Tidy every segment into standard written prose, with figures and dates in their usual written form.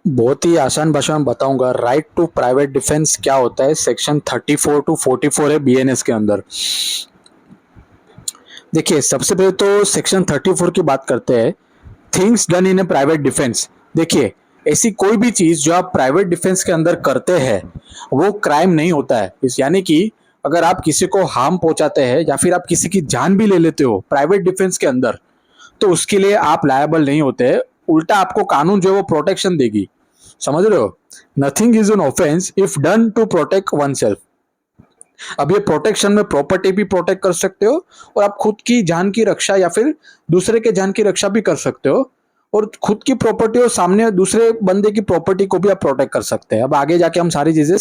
बहुत ही आसान भाषा में बताऊंगा। राइट टू प्राइवेट डिफेंस क्या होता है, सेक्शन 34 टू 44 है बीएनएस के अंदर। देखिए, सबसे पहले तो सेक्शन 34 की बात करते हैं। Things done in A private defence. देखिए, ऐसी कोई भी चीज जो आप प्राइवेट डिफेंस के अंदर करते हैं वो क्राइम नहीं होता है। यानी कि अगर आप किसी को हार्म पहुंचाते हैं या फिर आप किसी की जान भी ले लेते हो प्राइवेट डिफेंस के अंदर, तो उसके लिए आप लायबल नहीं होते। उल्टा आपको कानून जो है वो प्रोटेक्शन देगी। समझ रहे हो? Nothing is an offence if done to protect oneself. अब ये प्रोटेक्शन में प्रॉपर्टी भी प्रोटेक्ट कर सकते हो, और आप खुद की जान की रक्षा या फिर दूसरे के जान की रक्षा भी कर सकते हो, और खुद की प्रॉपर्टी और सामने दूसरे बंदे की प्रॉपर्टी को भी आप प्रोटेक्ट कर सकते हैं। अब आगे जाके हम सारी चीजें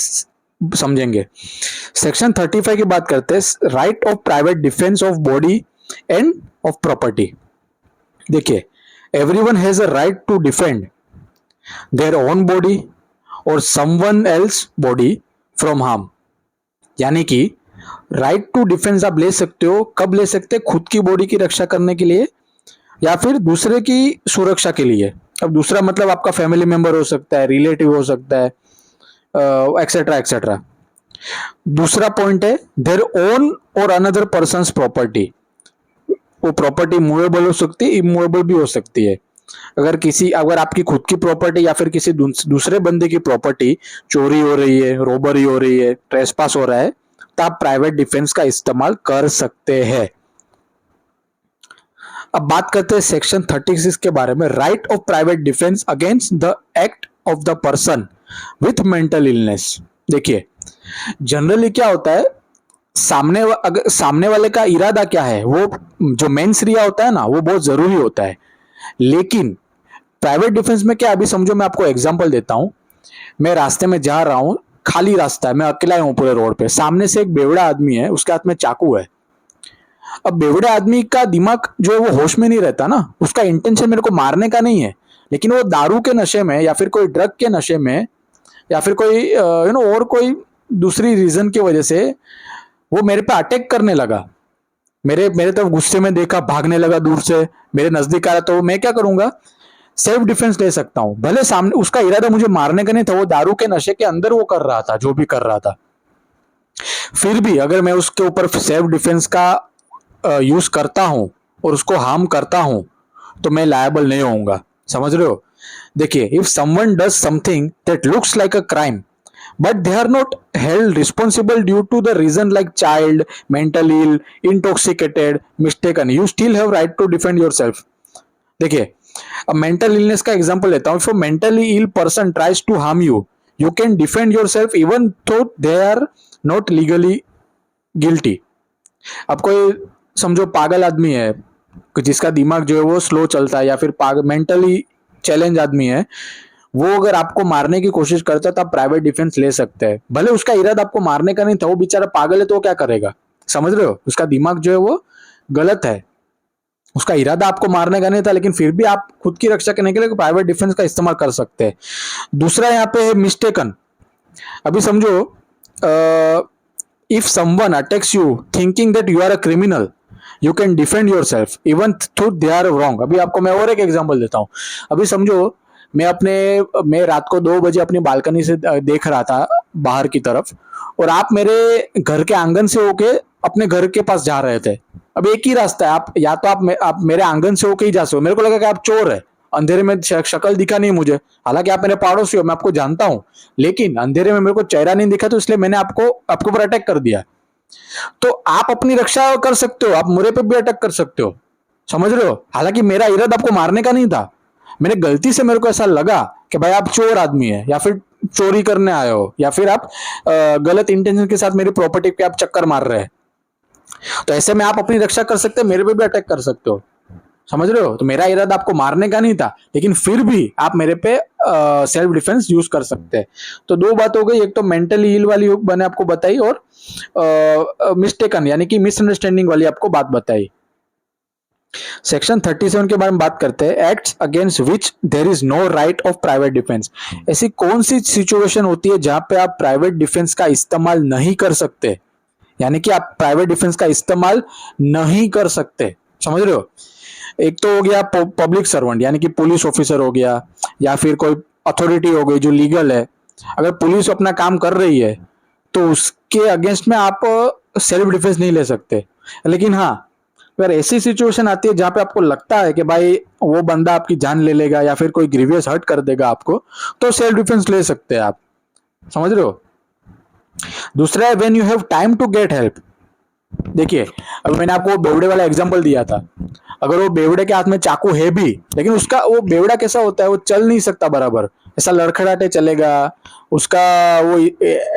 समझेंगे। सेक्शन 35 की बात करते हैं, right of private defence of body and of property. देखिए, everyone has a right to defend their own body और someone else body from harm. यानी कि राइट टू डिफेंस आप ले सकते हो, कब ले सकते हैं? खुद की बॉडी की रक्षा करने के लिए या फिर दूसरे की सुरक्षा के लिए। अब दूसरा मतलब आपका फैमिली मेंबर हो सकता है, रिलेटिव हो सकता है, एक्सेट्रा एक्सेट्रा। दूसरा पॉइंट है देयर ओन और अनदर पर्सन्स प्रॉपर्टी। वो प्रॉपर्टी मूवेबल हो सकती है, इमूवेबल भी हो सकती है। अगर आपकी खुद की प्रॉपर्टी या फिर किसी दूसरे बंदे की प्रॉपर्टी चोरी हो रही है, रोबरी हो रही है, ट्रेसपास हो रहा है, तो आप प्राइवेट डिफेंस का इस्तेमाल कर सकते हैं। अब बात करते हैं सेक्शन 36 के बारे में, right of private defence against the act of the person with mental illness. देखिए, जनरली क्या होता है, सामने वाले का इरादा क्या है, वो जो मेंस रिया होता है ना, वो बहुत जरूरी होता है। लेकिन प्राइवेट डिफेंस में क्या, अभी समझो मैं आपको एग्जांपल देता हूं। मैं रास्ते में जा रहा हूं, खाली रास्ता है, मैं अकेला हूं पूरे रोड पे, सामने से एक बेवड़ा आदमी है, उसके हाथ में चाकू है। अब बेवड़े आदमी का दिमाग जो है वो होश में नहीं रहता ना, उसका इंटेंशन मेरे को मारने का नहीं है, लेकिन वो दारू के नशे में या फिर कोई ड्रग के नशे में या फिर कोई और कोई दूसरी रीजन की वजह से वो मेरे पे अटैक करने लगा। मेरे मेरे तरफ गुस्से में देखा, भागने लगा, दूर से मेरे नजदीक आया, तो मैं क्या करूंगा? सेल्फ डिफेंस ले सकता हूं। भले सामने उसका इरादा मुझे मारने का नहीं था, वो दारू के नशे के अंदर वो कर रहा था जो भी कर रहा था, फिर भी अगर मैं उसके ऊपर सेल्फ डिफेंस का यूज करता हूं और उसको हार्म करता हूं, तो मैं लायबल नहीं होऊंगा। समझ रहे हो? देखिए, if someone does something that looks like a crime but they are not held responsible due to the reason like child, mental ill, intoxicated, mistaken, you still have right to defend yourself. देखिए, अब mental illness का example लेता हूं। If a mentally ill person tries to harm you, you can defend yourself even though they are not legally guilty. अब कोई समझो पागल आदमी है, जिसका दिमाग जो है वो स्लो चलता है, या फिर मेंटली चैलेंज आदमी है, वो अगर आपको मारने की कोशिश करता है तो आप प्राइवेट डिफेंस ले सकते हैं। भले उसका इरादा आपको मारने का नहीं था, वो बेचारा पागल है, तो वो क्या करेगा? समझ रहे हो? उसका दिमाग जो है वो गलत है, उसका इरादा आपको मारने का नहीं था, लेकिन फिर भी आप खुद की रक्षा करने के लिए प्राइवेट डिफेंस का इस्तेमाल कर सकते हैं। दूसरा यहाँ पे है मिस्टेकन। अभी समझो, if someone attacks you thinking that you are a criminal, you can defend yourself even though they are wrong. अभी आपको मैं और एक एग्जाम्पल देता हूं। अभी समझो मैं रात को 2 बजे अपनी बालकनी से देख रहा था बाहर की तरफ, और आप मेरे घर के आंगन से होके अपने घर के पास जा रहे थे। अब एक ही रास्ता है, आप या तो आप मेरे आंगन से होके ही जा सकते हो। मेरे को लगा कि आप चोर है, अंधेरे में शक्ल दिखा नहीं मुझे, हालांकि आप मेरे पड़ोसी हो, मैं आपको जानता हूं, लेकिन अंधेरे में मेरे को चेहरा नहीं दिखा, तो इसलिए मैंने आपके ऊपर अटैक कर दिया। तो आप अपनी रक्षा कर सकते हो, आप मुझे पे भी अटैक कर सकते हो। समझ रहे हो? हालांकि मेरा इरादा आपको मारने का नहीं था, मैंने गलती से, मेरे को ऐसा लगा कि भाई आप चोर आदमी है, या फिर चोरी करने आए हो, या फिर आप गलत इंटेंशन के साथ मेरी प्रॉपर्टी पे आप चक्कर मार रहे हैं, तो ऐसे में आप अपनी रक्षा कर सकते हैं, मेरे पे भी अटैक कर सकते हो। समझ रहे हो? तो मेरा इरादा आपको मारने का नहीं था, लेकिन फिर भी आप मेरे पे सेल्फ डिफेंस यूज कर सकते हैं। तो दो बात हो गई, एक तो मेंटली इल वाली मैंने आपको बताई, और मिस्टेकन यानी कि मिसअंडरस्टैंडिंग वाली आपको बात बताई। सेक्शन 37 के बारे में बात करते हैं, acts against which there is no right of private defence. ऐसी कौन सी सिचुएशन होती है जहां पे आप प्राइवेट डिफेंस का इस्तेमाल नहीं कर सकते, यानी कि आप प्राइवेट डिफेंस का इस्तेमाल नहीं कर सकते। समझ रहे हो? एक तो हो गया पब्लिक सर्वेंट, यानी कि पुलिस ऑफिसर हो गया, या फिर कोई अथॉरिटी हो गई जो लीगल है, अगर पुलिस अपना काम कर रही है तो उसके अगेंस्ट में आप सेल्फ डिफेंस नहीं ले सकते। लेकिन हाँ, अगर ऐसी सिचुएशन आती है जहां पे आपको लगता है कि भाई वो बंदा आपकी जान ले लेगा या फिर कोई ग्रीवियस हर्ट कर देगा आपको, तो सेल्फ डिफेंस ले सकते हैं आप। समझ रहे हो? दूसरा है when you have time to get help. देखिए, अभी मैंने आपको वो बेवड़े वाला एग्जांपल दिया था। अगर वो बेवड़े के हाथ में चाकू है भी, लेकिन उसका वो बेवड़ा कैसा होता है, वो चल नहीं सकता बराबर, ऐसा लड़खड़ाटे चलेगा। उसका वो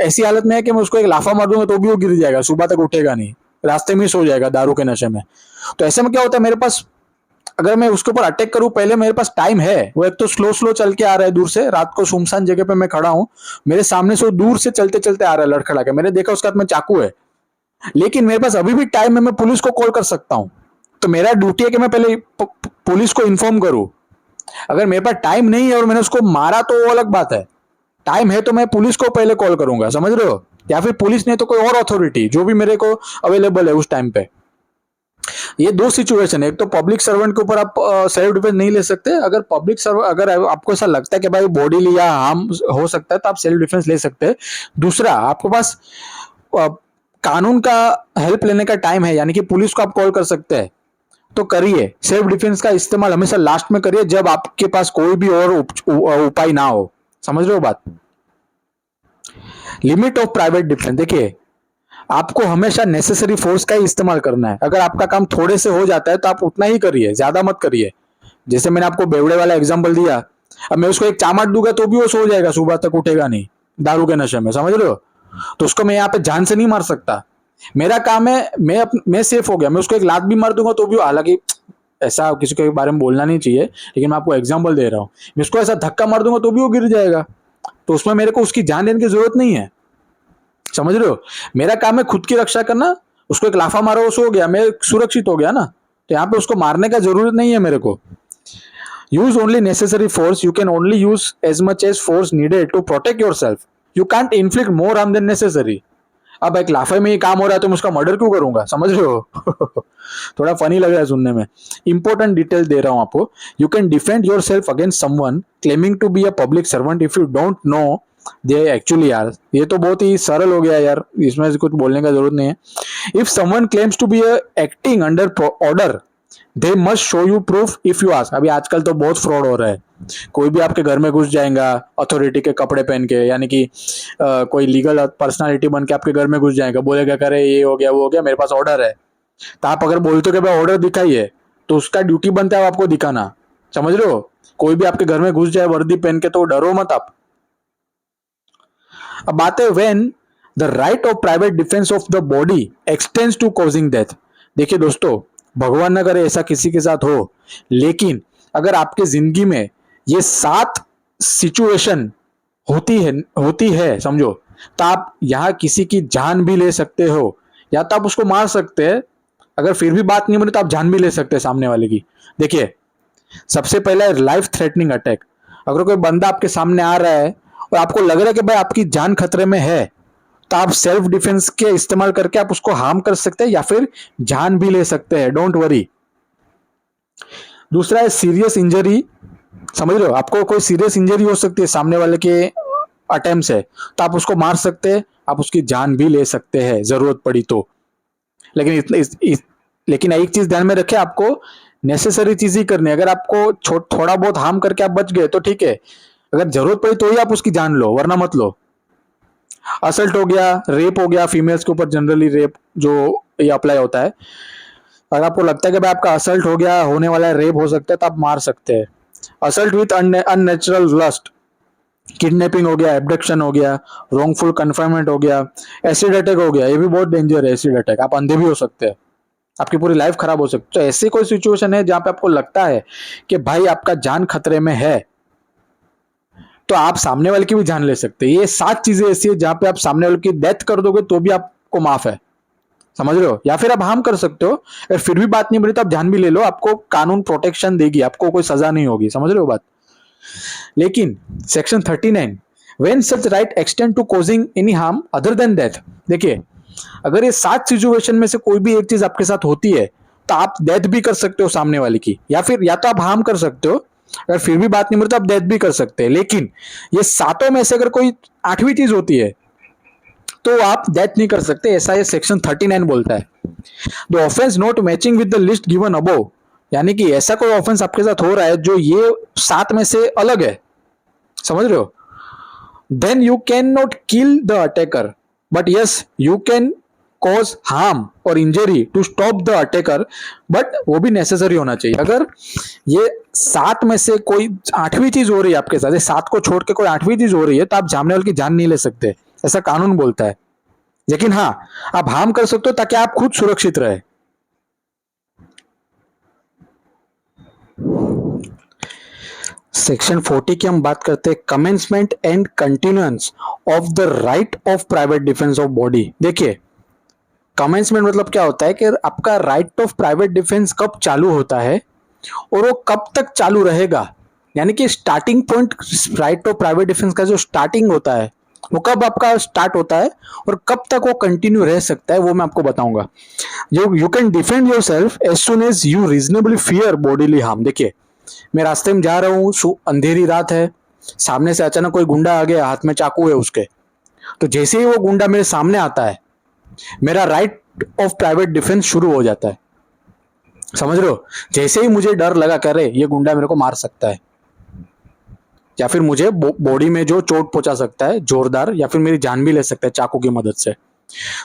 ऐसी हालत में है कि मैं उसको एक लाफा मार दूंगा तो भी वो गिर जाएगा, सुबह तक उठेगा नहीं, रास्ते में ही सो जाएगा दारू के नशे में। तो ऐसे में क्या होता है, मेरे पास अगर मैं उसके ऊपर अटैक करूं, पहले मेरे पास टाइम है। वो एक तो स्लो स्लो चल के आ रहा है दूर से, रात को सुनसान जगह पे मैं खड़ा हूं, मेरे सामने से वो दूर से चलते चलते आ रहा है लड़खड़ा के, मैंने देखा उसके हाथ में चाकू है, लेकिन मेरे पास अभी भी टाइम है, मैं पुलिस को कॉल कर सकता हूं। तो मेरा ड्यूटी है कि मैं पहले पुलिस को इन्फॉर्म करूं। अगर मेरे पास टाइम नहीं है और मैंने उसको मारा तो वो अलग बात है। टाइम है तो मैं पुलिस को पहले कॉल करूंगा, समझ रहे हो? या फिर पुलिस नहीं तो कोई और अथॉरिटी जो भी मेरे को अवेलेबल है उस टाइम पे। ये दो सिचुएशन है, एक तो पब्लिक सर्वेंट के ऊपर आप सेल्फ डिफेंस नहीं ले सकते। अगर पब्लिक सर्व अगर आपको ऐसा लगता है कि भाई बॉडी लिया हार्म हो सकता है तो आप सेल्फ डिफेंस ले सकते हैं। दूसरा, आपके पास अ, कानून का हेल्प लेने का टाइम है, यानी कि पुलिस को आप कॉल कर सकते हैं, तो करिए। सेल्फ डिफेंस का इस्तेमाल हमेशा लास्ट में करिए, जब आपके पास कोई भी और उपाय ना हो। समझ रहे हो बात? Limit of private defence. देखिए, आपको हमेशा नेसेसरी फोर्स का ही इस्तेमाल करना है। अगर आपका काम थोड़े से हो जाता है तो आप उतना ही करिए, ज्यादा मत करिए। जैसे मैंने आपको बेवड़े वाला एग्जांपल दिया, अब मैं उसको एक चामाट दूंगा तो भी वो सो जाएगा, सुबह तक उठेगा नहीं, दारू के नशे में। समझ रहे हो? तो उसको मैं यहाँ पे जान से नहीं मार सकता। मेरा काम है, मैं सेफ हो गया, मैं उसको एक लात भी मार दूंगा तो भी, हालांकि ऐसा किसी के बारे में बोलना नहीं चाहिए, लेकिन मैं आपको एग्जाम्पल दे रहा हूँ, मैं उसको ऐसा धक्का मार दूंगा तो भी वो गिर जाएगा। तो उसमें मेरे को उसकी जान लेने की जरूरत नहीं है। समझ रहे हो? मेरा काम है खुद की रक्षा करना। उसको एक लाफा मारा, वो सो गया, मैं सुरक्षित हो गया ना। तो यहाँ पे उसको मारने का जरूरत नहीं है मेरे को। Use only necessary force, you can only use as much as force needed to protect yourself. You can't inflict more harm than necessary. अब एक लाफे में ही काम हो रहा है तो मैं उसका मर्डर क्यों करूंगा? समझ रहे हो? थोड़ा फनी लग रहा है सुनने में। इंपॉर्टेंट डिटेल दे रहा हूं आपको। You can defend yourself against someone claiming to be a public servant if you don't know they actually are. ये तो बहुत ही सरल हो गया यार, इसमें कुछ बोलने का जरूरत नहीं है। If someone claims to be acting under order, they must show you proof if you ask. अभी आजकल तो बहुत फ्रॉड हो रहा है। कोई भी आपके घर में घुस जाएगा अथॉरिटी के कपड़े पहन के, यानी कि कोई लीगल पर्सनालिटी बन के आपके घर में घुस जाएगा, बोलेगा करे ये हो गया वो हो गया, मेरे पास ऑर्डर है। तो आप अगर बोलते हो कि भाई ऑर्डर दिखाइए, तो उसका ड्यूटी बनता है आपको दिखाना। समझ रहे हो? कोई भी आपके घर में घुस जाए वर्दी पहन के तो डरो मत आप। अब बात है when the right of private defence of the body extends to causing death. देखिए दोस्तों, भगवान न करे ऐसा किसी के साथ हो, लेकिन अगर आपके जिंदगी में ये 7 सिचुएशन होती है समझो, तो आप यहाँ किसी की जान भी ले सकते हो, या तो आप उसको मार सकते हैं। अगर फिर भी बात नहीं बनी तो आप जान भी ले सकते हैं सामने वाले की। देखिए, सबसे पहला है लाइफ थ्रेटनिंग अटैक। अगर कोई बंदा आपके सामने आ रहा है और आपको लग रहा है कि भाई आपकी जान खतरे में है, तो आप सेल्फ डिफेंस के इस्तेमाल करके आप उसको हार्म कर सकते हैं या फिर जान भी ले सकते हैं, डोंट वरी। दूसरा है सीरियस इंजरी। समझ रहे हो? आपको कोई सीरियस इंजरी हो सकती है सामने वाले के अटेम्प्ट से, तो आप उसको मार सकते हैं, आप उसकी जान भी ले सकते हैं जरूरत पड़ी तो। लेकिन लेकिन एक चीज ध्यान में रखें, आपको नेसेसरी चीज ही करनी है। अगर आपको थोड़ा बहुत हार्म करके आप बच गए तो ठीक है, अगर जरूरत पड़ी तो ही आप उसकी जान लो, वरना मत लो। असल्ट हो गया, रेप हो गया, फीमेल्स के ऊपर जनरली रेप जो ये अप्लाई होता है। अगर आपको लगता है कि भाई आपका असल्ट हो गया, होने वाला है, रेप हो सकता है, तो आप मार सकते हैं। Assault with unnatural lust, kidnapping हो गया, एब्डक्शन हो गया, रॉन्गफुल कन्फाइनमेंट हो गया, एसिड अटैक हो गया। ये भी बहुत डेंजर है एसिड अटैक, आप अंधे भी हो सकते हैं, आपकी पूरी लाइफ खराब हो सकती है। तो ऐसी कोई सिचुएशन है जहां पे आपको लगता है कि भाई आपका जान खतरे में है, तो आप सामने वाले की भी जान ले सकते हैं। ये 7 चीजें ऐसी है जहां पे आप सामने वाले की डेथ कर दोगे तो भी आपको माफ है। समझ रहे हो? या फिर आप हार्म कर सकते हो, अगर फिर भी बात नहीं बनी तो आप जान भी ले लो, आपको कानून प्रोटेक्शन देगी, आपको कोई सजा नहीं होगी। समझ रहे हो बात? लेकिन section 39, when such right extend to causing any harm other than death. देखिए, अगर ये 7 सिचुएशन में से कोई भी एक चीज आपके साथ होती है, तो आप डेथ भी कर सकते हो सामने वाले की, या फिर या तो आप हार्म कर सकते हो, अगर फिर भी बात नहीं हो रही तो आप डेथ भी कर सकते हैं, लेकिन ये सातों में से अगर कोई आठवीं चीज होती है तो आप डेथ नहीं कर सकते, ऐसा ये सेक्शन 39 बोलता है। The offence not matching with the list given above, यानी कि ऐसा कोई ऑफेंस आपके साथ हो रहा है जो ये सात में से अलग है, समझ रहे हो, then you can not kill the attacker, but yes you can cause harm और injury to stop the attacker, but वो भी नेसेसरी होना चाहिए। अगर ये सात में से कोई आठवीं चीज हो रही है आपके साथ, ये सात को छोड़ के कोई आठवीं चीज हो रही है, तो आप सामने वाले की जान नहीं ले सकते, ऐसा कानून बोलता है। लेकिन हाँ, आप हार्म कर सकते हो ताकि आप खुद सुरक्षित रहे। सेक्शन 40 की हम बात करते हैं, commencement and continuance of the right of private defence of body. देखिए, कमेंसमेंट मतलब क्या होता है कि आपका राइट ऑफ प्राइवेट डिफेंस कब चालू होता है और वो कब तक चालू रहेगा, यानी कि starting point right of private defence का जो स्टार्टिंग होता है वो कब आपका स्टार्ट होता है और कब तक वो कंटिन्यू रह सकता है, वो मैं आपको बताऊंगा। You can defend yourself as soon as you reasonably fear bodily harm. देखिए, मैं रास्ते में जा रहा हूँ, अंधेरी रात है, सामने से अचानक कोई गुंडा आ गया, हाथ में चाकू है उसके, तो जैसे ही वो गुंडा मेरे सामने आता है, मेरा राइट ऑफ प्राइवेट डिफेंस शुरू हो जाता है, समझ रहे हो। जैसे ही मुझे डर लगा, करे ये गुंडा मेरे को मार सकता है या फिर मुझे बॉडी में जो चोट पहुंचा सकता है जोरदार, या फिर मेरी जान भी ले सकता है चाकू की मदद से,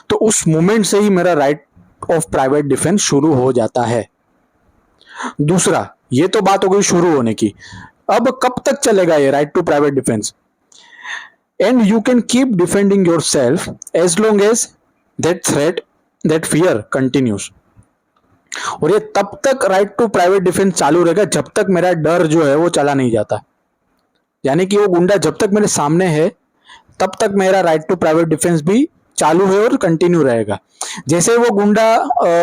तो उस मोमेंट से ही मेरा राइट ऑफ प्राइवेट डिफेंस शुरू हो जाता है। दूसरा, ये तो बात हो गई शुरू होने की। अब कब तक चलेगा ये right to private defence? And you can keep defending yourself as long as that threat that fear continues. और ये तब तक राइट टू प्राइवेट डिफेंस चालू रहेगा जब तक मेरा डर जो है वो चला नहीं जाता, यानी कि वो गुंडा जब तक मेरे सामने है तब तक मेरा राइट टू प्राइवेट डिफेंस भी चालू है और कंटिन्यू रहेगा। जैसे वो गुंडा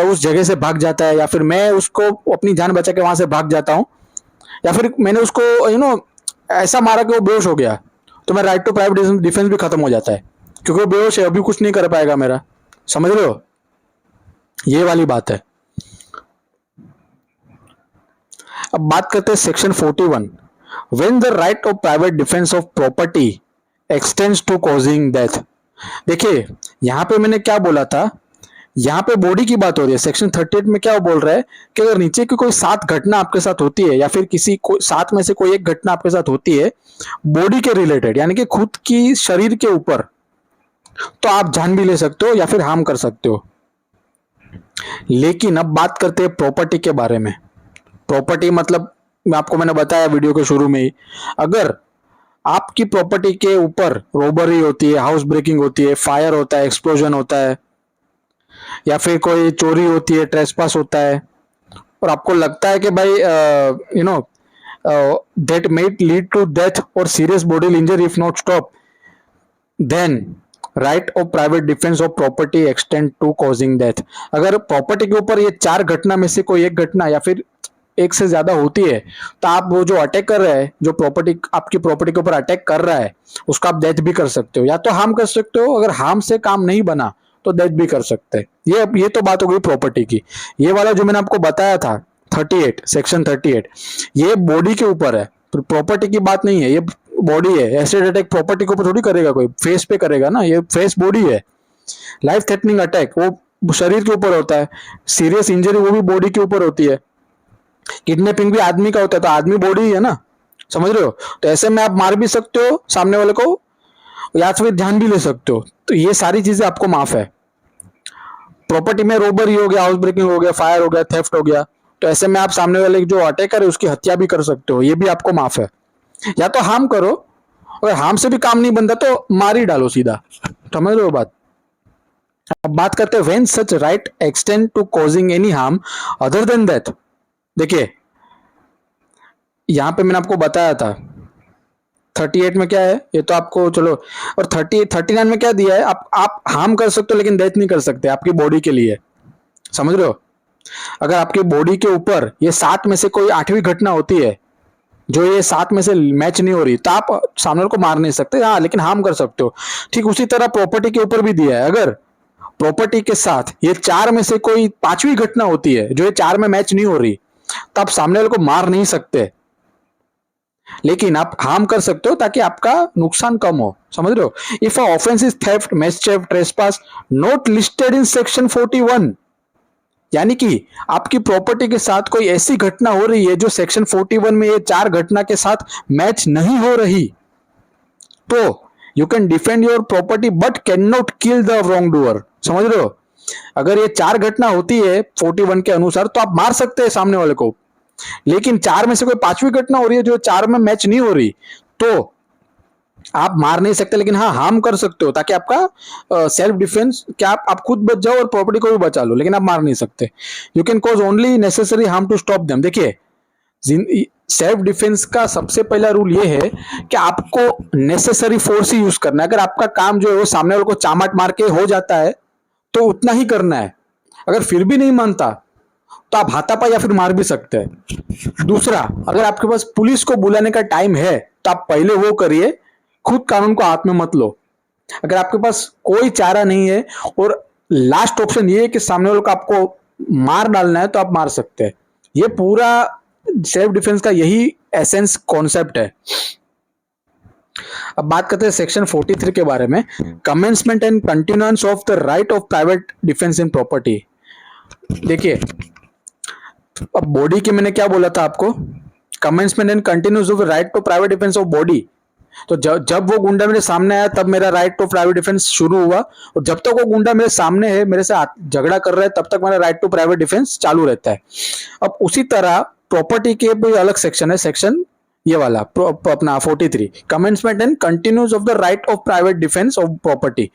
उस जगह से भाग जाता है, या फिर मैं उसको अपनी जान बचा के वहां से भाग जाता हूँ, या फिर मैंने उसको ऐसा मारा कि वो बेहोश हो गया, तो मेरा राइट टू प्राइवेट डिफेंस भी खत्म हो जाता है, क्योंकि वो बेहोश है, अभी कुछ नहीं कर पाएगा मेरा, समझ रहे हो, ये वाली बात है। अब बात करते हैं section 41, when the right of private defence of property extends to causing death. देखिए, यहां पे मैंने क्या बोला था, यहाँ पे बॉडी की बात हो रही है। सेक्शन 38 में क्या बोल रहा है कि अगर नीचे की कोई सात घटना आपके साथ होती है, या फिर किसी सात में से कोई एक घटना आपके साथ होती है बॉडी के रिलेटेड, यानी कि खुद की शरीर के ऊपर, तो आप जान भी ले सकते हो या फिर हार्म कर सकते हो। लेकिन अब बात करते हैं प्रॉपर्टी के बारे में। प्रॉपर्टी मतलब मैंने बताया वीडियो के शुरू में ही, अगर आपकी प्रॉपर्टी के ऊपर रोबरी होती है, हाउस ब्रेकिंग होती है, फायर होता है, एक्सप्लोजन होता है, या फिर कोई चोरी होती है, ट्रेसपास होता है, और आपको लगता है कि भाई that might lead to death और serious body injury if not stop, then right of private defence of property extend to causing death. अगर प्रॉपर्टी के ऊपर ये चार घटना में से कोई एक घटना या फिर एक से ज्यादा होती है, तो आप वो जो अटैक कर रहा है, जो प्रॉपर्टी आपकी प्रॉपर्टी के ऊपर अटैक कर रहा है, उसका आप डेथ भी कर सकते हो, या तो हार्म कर सकते हो, अगर हार्म से काम नहीं बना तो डेथ भी कर सकते हैं। ये तो बात हो गई प्रॉपर्टी की। ये वाला जो मैंने आपको बताया था 38, सेक्शन 38, ये बॉडी के ऊपर है, प्रॉपर्टी की बात नहीं है, ये बॉडी है। एसिड अटैक प्रॉपर्टी के ऊपर थोड़ी करेगा कोई, फेस पे करेगा ना, ये फेस बॉडी है। लाइफ थ्रेटनिंग अटैक वो शरीर के ऊपर होता है, सीरियस इंजरी वो भी बॉडी के ऊपर होती है, किडनैपिंग भी आदमी का होता है, तो आदमी बॉडी ही है ना, समझ रहे हो। तो ऐसे में आप मार भी सकते हो सामने वाले को, या फिर ध्यान भी ले सकते हो, तो ये सारी चीजें आपको माफ है। प्रॉपर्टी में रोबरी हो गया, हाउस ब्रेकिंग हो गया, फायर हो गया, थेफ्ट हो गया, तो ऐसे में आप सामने वाले जो अटैकर है उसकी हत्या भी कर सकते हो, ये भी आपको माफ है। या तो हार्म करो, अगर हार्म से भी काम नहीं बनता तो मार ही डालो सीधा, समझ रहे हो बात। अब बात करते हैं when such right extend to causing any harm other than death. देखिए, यहां पे मैंने आपको बताया था 38 में क्या है, ये तो आपको चलो, और 39 में क्या दिया है, आप हार्म कर सकते हो लेकिन डेथ नहीं कर सकते आपकी बॉडी के लिए, समझ रहे हो। अगर आपकी बॉडी के ऊपर ये सात में से कोई आठवीं घटना होती है, जो ये सात में से मैच नहीं हो रही, तो आप सामने को मार नहीं सकते, हाँ, लेकिन हार्म कर सकते हो। ठीक उसी तरह प्रॉपर्टी के ऊपर भी दिया है, अगर प्रॉपर्टी के साथ ये चार में से कोई पांचवी घटना होती है जो ये चार में मैच नहीं हो रही, तो आप सामने वाले को मार नहीं सकते, लेकिन आप हार्म कर सकते हो ताकि आपका नुकसान कम हो, समझ रहे हो? If a offence is theft, मिसचिफ, trespass not listed in section 41, यानी कि आपकी प्रॉपर्टी के साथ कोई ऐसी घटना हो रही है जो सेक्शन 41 में ये चार घटना के साथ मैच नहीं हो रही, तो you can defend your property but can not kill the wrong doer, समझ रहे हो? अगर ये चार घटना होती है 41 के अनुसार तो आप मार सकते हैं सामने वाले को, लेकिन चार में से कोई पांचवी घटना हो रही है जो चार में मैच नहीं हो रही, तो आप मार नहीं सकते, लेकिन हाँ हार्म कर सकते हो ताकि आपका सेल्फ डिफेंस, क्या आप खुद बच जाओ और प्रॉपर्टी को भी बचा लो, लेकिन आप मार नहीं सकते। You can cause only necessary harm to stop them. देखिए, सेल्फ डिफेंस का सबसे पहला रूल ये है कि आपको नेसेसरी फोर्स ही यूज करना है। अगर आपका काम जो है वो सामने वाले को चामाट मार के हो जाता है तो उतना ही करना है। अगर फिर भी नहीं मानता तो आप हाथापाई या फिर मार भी सकते हैं। दूसरा, अगर आपके पास पुलिस को बुलाने का टाइम है तो आप पहले वो करिए, खुद कानून को हाथ में मत लो। अगर आपके पास कोई चारा नहीं है और लास्ट ऑप्शन ये है कि सामने वाले को आपको मार डालना है, तो आप मार सकते हैं। ये पूरा सेल्फ डिफेंस का यही एसेंस कॉन्सेप्ट है। अब बात करते हैं सेक्शन 43 के बारे में, commencement and continuance of the right of private defence in property. देखिए, अब बॉडी के मैंने क्या बोला था आपको, commencement and continuous of right to private defence of body. तो जब वो गुंडा मेरे सामने आया तब मेरा राइट टू प्राइवेट डिफेंस शुरू हुआ, और जब तक वो गुंडा मेरे सामने है, मेरे से झगड़ा कर रहा है, तब तक मेरा राइट टू प्राइवेट डिफेंस चालू रहता है। अब उसी तरह प्रॉपर्टी के भी अलग सेक्शन है, सेक्शन ये वाला अपना 43, commencement and continuous of the right of private defence of property.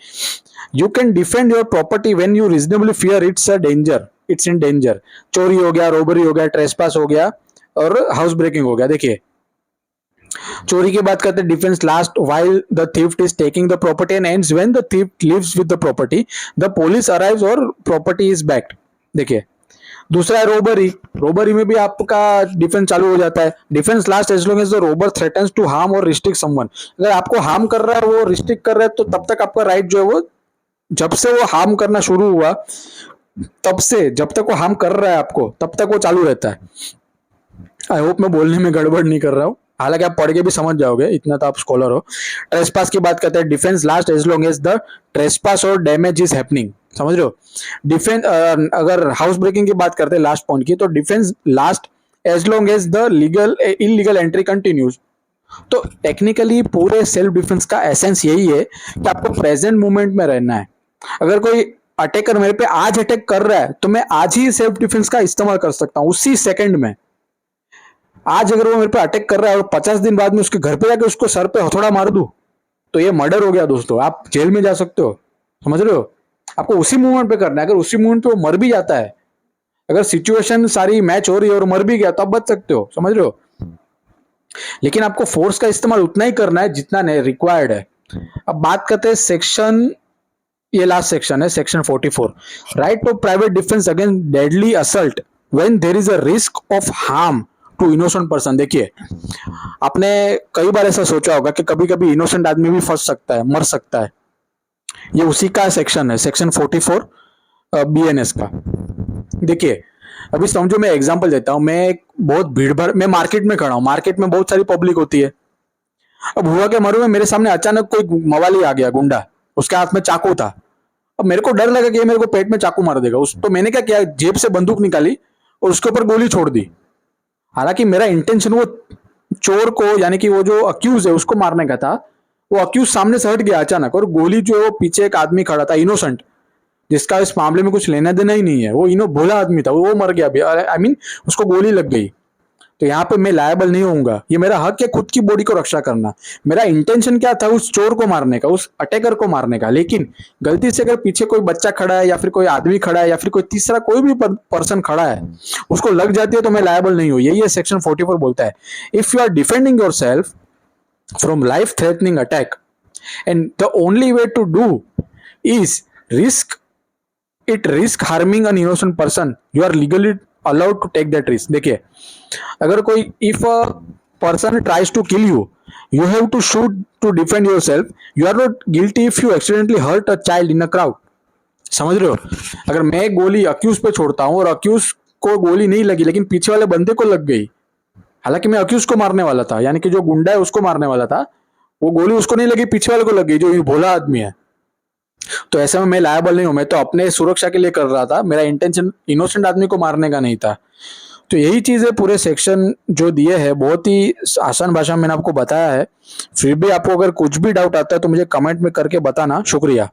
You can defend your property when you reasonably fear it's a danger, it's in danger. चोरी हो गया, रोबरी हो गया, ट्रेसपास हो गया और हाउस ब्रेकिंग हो गया। देखिए, चोरी की बात करते हैं, defence last while the theft is taking the property and ends when the theft leaves with the property, the police arrives और प्रॉपर्टी इज बैक्ड। देखिए, दूसरा है रोबरी। रोबरी में भी आपका डिफेंस चालू हो जाता है, defence last as long as the robber threatens to harm or restrict someone. अगर आपको हार्म कर रहा है, वो रिस्ट्रिक्ट कर रहा है, तो तब तक आपका राइट जो है वो, जब से वो हार्म करना शुरू हुआ तब से, जब तक वो हार्म कर रहा है आपको, तब तक वो चालू रहता है। आई होप मैं बोलने में गड़बड़ नहीं कर रहा हूँ, हालांकि आप पढ़ के भी समझ जाओगे, इतना तो आप स्कॉलर हो। ट्रेसपास की बात करते हैं, defence last as long as the trespass or damage is happening, समझ रहे हो? डिफेंस, अगर हाउस ब्रेकिंग की बात करते हैं लास्ट पॉइंट की, तो defence last as long as the legal illegal entry continues. तो टेक्निकली पूरे सेल्फ डिफेंस का एसेंस यही है कि आपको प्रेजेंट मोमेंट में रहना है। अगर कोई अटैकर मेरे पे आज अटैक कर रहा है तो मैं आज ही सेल्फ डिफेंस का इस्तेमाल कर सकता हूँ, उसी सेकंड में। आज अगर वो मेरे पे अटैक कर रहा है और 50 दिन बाद में उसके घर पे जाके उसको सर पे हथौड़ा मार दूं, तो ये मर्डर हो गया दोस्तों, आप जेल में जा सकते हो, समझ रहे हो? आपको उसी मूवमेंट पे करना है। अगर उसी मूवमेंट पे वो मर भी जाता है, अगर सिचुएशन सारी मैच हो रही है और मर भी गया, तो आप बच सकते हो, समझ रहे हो? लेकिन आपको फोर्स का इस्तेमाल उतना ही करना है जितना रिक्वायर्ड है। अब बात करते हैं सेक्शन, ये लास्ट सेक्शन है, section 44, right of private defence against deadly assault when there is a risk of harm to innocent person. देखिए, आपने कई बार ऐसा सोचा होगा कि कभी कभी इनोसेंट आदमी भी फंस सकता है, मर सकता है। ये उसी का सेक्शन है, सेक्शन 44 बीएनएस का। देखिए, अभी समझो मैं एग्जांपल देता हूँ, मैं एक बहुत भीड़ भाड़, मैं मार्केट में खड़ा हूँ, मार्केट में बहुत सारी पब्लिक होती है। अब हुआ क्या, मालूम है, मेरे सामने अचानक कोई मवाली आ गया, गुंडा, उसके हाथ में चाकू था। अब मेरे को डर लगा कि ये मेरे को पेट में चाकू मार देगा, उस तो मैंने क्या किया, जेब से बंदूक निकाली और उसके ऊपर गोली छोड़ दी। हालांकि मेरा इंटेंशन वो चोर को, यानी कि वो जो अक्यूज है उसको मारने का था। वो अक्यूज सामने से हट गया अचानक, और गोली जो है वो पीछे एक आदमी खड़ा था, इनोसेंट, जिसका इस मामले में कुछ लेना देना ही नहीं है, वो भोला आदमी था, वो मर गया। आई मीन उसको गोली लग गई। तो यहाँ पे मैं लायबल नहीं होऊंगा, ये मेरा हक है खुद की बॉडी को रक्षा करना। मेरा इंटेंशन क्या था, उस चोर को मारने का, उस अटैकर को मारने का। लेकिन गलती से अगर पीछे कोई बच्चा खड़ा है या फिर कोई आदमी खड़ा है या फिर कोई तीसरा कोई भी पर्सन खड़ा है, उसको लग जाती है, तो मैं लायबल नहीं हूँ। यही सेक्शन 44 बोलता है, if you are defending yourself from life threatening attack and the only way to do is risk harming an innocent person, you are legally allowed to take that risk. देखिए, अगर कोई, if a person tries to kill you, you have to shoot to defend yourself, you are not guilty if you accidentally hurt a child in a crowd. समझ रहे हो? अगर मैं गोली accused पे छोड़ता हूं और अक्यूज को गोली नहीं लगी लेकिन पीछे वाले बंदे को लग गई, हालांकि मैं अक्यूज को मारने वाला था, यानी कि जो गुंडा है उसको मारने वाला था, वो गोली उसको नहीं लगी, पीछे वाले को लग गई जो ये भोला आदमी है। तो ऐसे में मैं लायबल नहीं हूं, मैं तो अपने सुरक्षा के लिए कर रहा था, मेरा इंटेंशन इनोसेंट आदमी को मारने का नहीं था। तो यही चीज है, पूरे सेक्शन जो दिए हैं बहुत ही आसान भाषा में मैंने आपको बताया है। फिर भी आपको अगर कुछ भी डाउट आता है तो मुझे कमेंट में करके बताना। शुक्रिया।